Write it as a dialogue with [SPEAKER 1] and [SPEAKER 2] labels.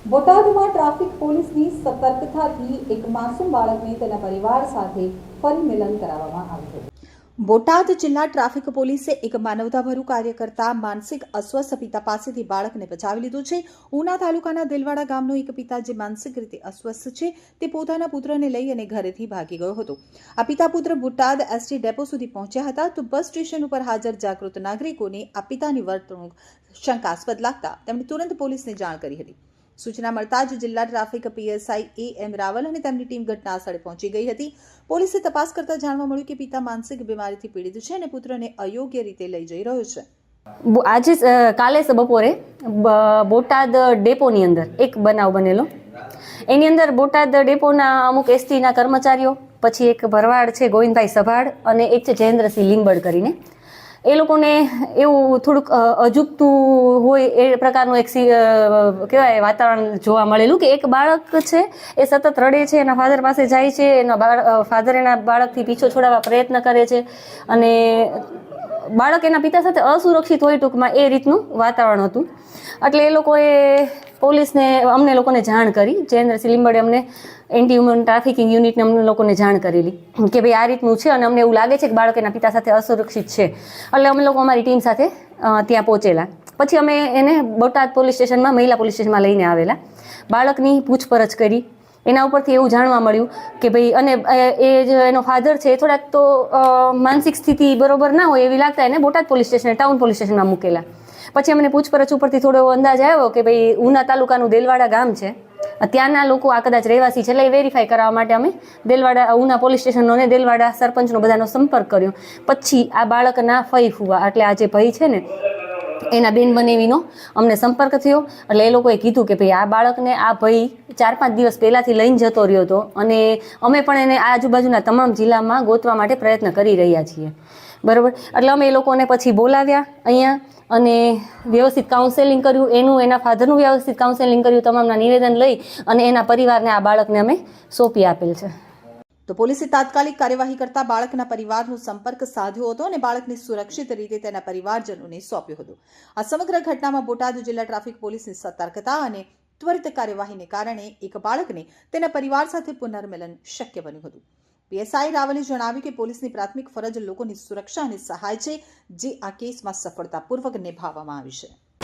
[SPEAKER 1] બોટાદમાં ટ્રાફિક પોલીસની સતર્કતાથી એક માસૂમ બાળકને તેના પરિવાર સાથે ફરી મિલન કરાવવામાં આવ્યું હતું. બોટાદ જિલ્લા ટ્રાફિક પોલીસે એક માનવતાભર્યું કાર્ય કરતા માનસિક અસ્વસ્થ પિતા પાસેથી બાળકને બચાવી લીધું છે. ઉના તાલુકાના દિલવાડા ગામનો એક પિતા જે માનસિક રીતે અસ્વસ્થ છે તે પોતાના પુત્રને લઈ અને ઘરેથી ભાગી ગયો હતો. આ પિતા પુત્ર બોટાદ એસટી ડેપો સુધી પહોંચ્યા હતા તો બસ સ્ટેશન ઉપર હાજર જાગૃત નાગરિકોને આ પિતાની વર્તણૂક શંકાસ્પદ લાગતા તેમણે તુરંત પોલીસને જાણ કરી હતી. સૂચના મળતા જ જિલ્લા ટ્રાફિક પીએસઆઈ એમ રાવલ અને તેમની ટીમ ઘટના સ્થળે પહોંચી ગઈ હતી. પોલીસે તપાસ કરતા જાણવા મળ્યું કે પિતા માનસિક બીમારીથી પીડિત છે અને પુત્રને અયોગ્ય રીતે લઈ જઈ રહ્યો છે.
[SPEAKER 2] આજે કાલે બપોરે બોટાદ ડેપોની અંદર એક બનાવ બનેલો. એની અંદર બોટાદ ડેપોના અમુક એસટીના કર્મચારીઓ, પછી એક ભરવાડ છે ગોવિંદભાઈ સભાડ અને એક છે જયેન્દ્રસિંહ લીંબડ કરીને, એ લોકોને એવું થોડુંક અજુગતું હોય એ પ્રકારનું એક કહેવાય વાતાવરણ જોવા મળેલું કે એક બાળક છે એ સતત રડે છે, એના ફાધર પાસે જાય છે, એના ફાધર એના બાળકથી પીછો છોડાવવા પ્રયત્ન કરે છે અને બાળક એના પિતા સાથે અસુરક્ષિત હોય, ટૂંકમાં એ રીતનું વાતાવરણ હતું. એટલે એ લોકોએ પોલીસને અમને લોકોને જાણ કરી, જયેન્દ્રસિંહ લીંબડે અમને એન્ટી હ્યુમન ટ્રાફિકિંગ યુનિટને અમને લોકોને જાણ કરેલી કે ભાઈ આ રીતનું છે અને અમને એવું લાગે છે કે બાળક એના પિતા સાથે અસુરક્ષિત છે. એટલે અમે લોકો અમારી ટીમ સાથે ત્યાં પહોંચેલા. પછી અમે એને બોટાદ પોલીસ સ્ટેશનમાં, મહિલા પોલીસ સ્ટેશનમાં લઈને આવેલા. બાળકની પૂછપરછ કરી. એના ઉપરથી એવું જાણવા મળ્યું કે ભાઈ, અને એ જે એનો ફાધર છે એ થોડાક તો માનસિક સ્થિતિ બરોબર ના હોય એવી લાગતા એને Botad police station, town police સ્ટેશનમાં મૂકેલા. પછી અમને પૂછપરછ ઉપરથી થોડો એવો અંદાજ આવ્યો કે ભાઈ ઉના તાલુકાનું દેલવાડા ગામ છે, ત્યાંના લોકો આ કદાચ રહેવાસી છે. એટલે એ વેરીફાઈ કરવા માટે અમે દેલવાડા ઉના પોલીસ સ્ટેશનનો અને દેલવાડા સરપંચનો બધાનો સંપર્ક કર્યો. પછી આ બાળકના ફઈ ફુવા, એટલે આ જે ભાઈ છે ને એના બેન બનેવીનો અમને સંપર્ક થયો. એટલે એ લોકોએ કીધું કે ભાઈ આ બાળકને આ ભાઈ 4-5 દિવસ પહેલાંથી લઈને જતો રહ્યો હતો અને અમે પણ એને આજુબાજુના તમામ જિલ્લામાં ગોતવા માટે પ્રયત્ન કરી રહ્યા છીએ. બરાબર. એટલે અમે એ લોકોને પછી બોલાવ્યા અહીંયા અને વ્યવસ્થિત કાઉન્સેલિંગ કર્યું, એના ફાધરનું વ્યવસ્થિત કાઉન્સેલિંગ કર્યું, તમામના નિવેદન લઈ અને એના પરિવારને આ બાળકને અમે સોંપી આપેલ છે.
[SPEAKER 1] તો પોલીસે તાત્કાલિક કાર્યવાહી કરતા બાળકના પરિવારનો સંપર્ક સાધ્યો હતો અને બાળકને સુરક્ષિત રીતે તેના પરિવારજનોને સોંપ્યો હતો. આ સમગ્ર ઘટનામાં બોટાદ જિલ્લા ટ્રાફિક પોલીસની સતર્કતા અને ત્વરિત કાર્યવાહીને કારણે એક બાળકને તેના પરિવાર સાથે પુનર્મિલન શક્ય બન્યું હતું. પીએસઆઈ રાવલે જણાવ્યું કે પોલીસની પ્રાથમિક ફરજ લોકોની સુરક્ષા અને સહાય છે, જે આ કેસમાં સફળતાપૂર્વક નિભાવવામાં આવી છે.